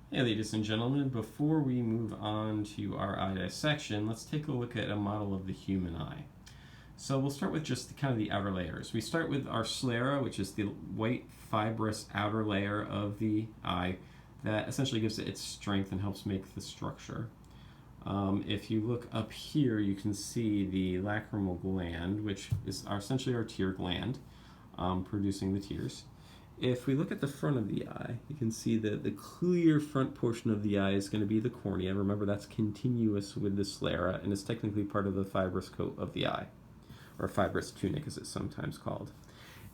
Hey ladies and gentlemen, before we move on to our eye dissection, let's take a look at a model of the human eye. So we'll start with just kind of the outer layers. We start with our sclera, which is the white fibrous outer layer of the eye that essentially gives it its strength and helps make the structure. If you look up here, you can see the lacrimal gland, which is essentially our tear gland, producing the tears. If we look at the front of the eye, you can see that the clear front portion of the eye is going to be the cornea. Remember, that's continuous with the sclera and is technically part of the fibrous coat of the eye, or fibrous tunic as it's sometimes called.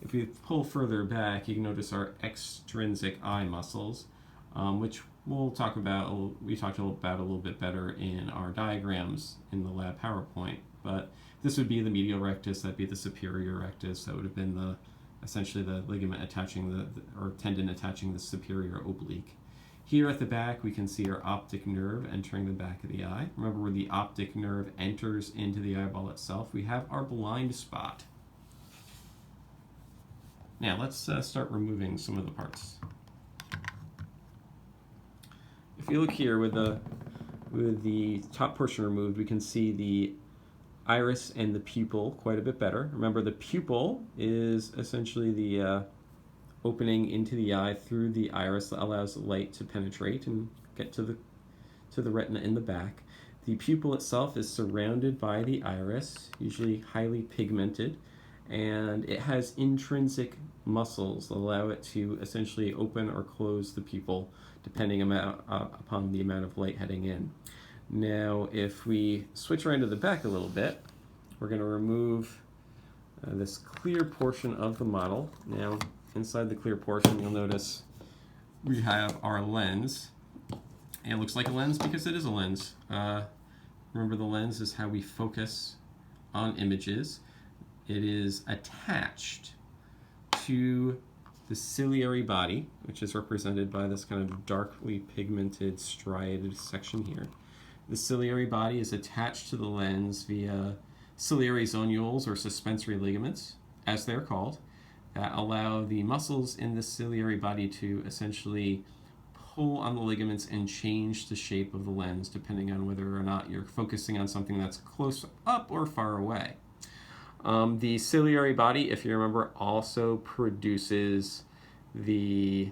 If we pull further back, you can notice our extrinsic eye muscles, which we'll talk about, we talked about a little bit better in our diagrams in the lab PowerPoint, but this would be the medial rectus, that'd be the superior rectus, that would have been essentially the ligament attaching or tendon attaching the superior oblique. Here at the back, we can see our optic nerve entering the back of the eye. Remember, where the optic nerve enters into the eyeball itself, we have our blind spot. Now, let's start removing some of the parts. If you look here with the top portion removed, we can see the iris and the pupil quite a bit better. Remember, the pupil is essentially the opening into the eye through the iris that allows light to penetrate and get to the retina in the back. The pupil itself is surrounded by the iris, usually highly pigmented, and it has intrinsic muscles that allow it to essentially open or close the pupil depending upon the amount of light heading in. Now, if we switch around to the back a little bit, we're going to remove this clear portion of the model. Now, inside the clear portion, you'll notice we have our lens. And it looks like a lens because it is a lens. Remember, the lens is how we focus on images. It is attached to the ciliary body, which is represented by this kind of darkly pigmented striated section here. The ciliary body is attached to the lens via ciliary zonules or suspensory ligaments, as they're called, that allow the muscles in the ciliary body to essentially pull on the ligaments and change the shape of the lens depending on whether or not you're focusing on something that's close up or far away. The ciliary body, if you remember, also produces the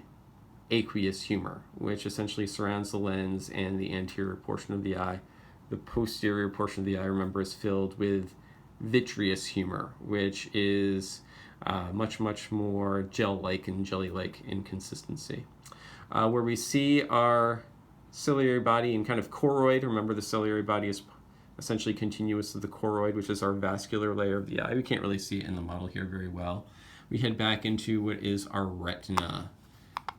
aqueous humor, which essentially surrounds the lens and the anterior portion of the eye. The posterior portion of the eye, remember, is filled with vitreous humor, which is much more gel-like and jelly-like in consistency. Where we see our ciliary body in kind of choroid, remember the ciliary body is essentially continuous to the choroid, which is our vascular layer of the eye. We can't really see it in the model here very well. We head back into what is our retina.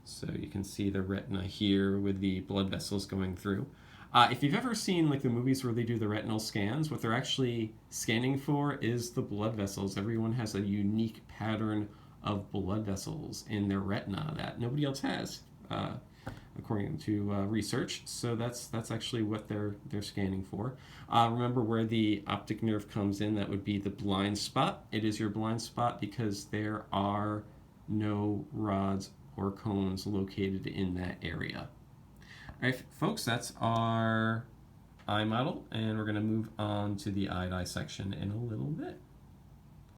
So you can see the retina here with the blood vessels going through. If you've ever seen like the movies where they do the retinal scans, what they're actually scanning for is the blood vessels. Everyone has a unique pattern of blood vessels in their retina that nobody else has, according to research. So that's actually what they're scanning for. Remember where the optic nerve comes in, that would be the blind spot. It is your blind spot because there are no rods or cones located in that area. All right, folks, that's our eye model, and we're going to move on to the eye dissection in a little bit.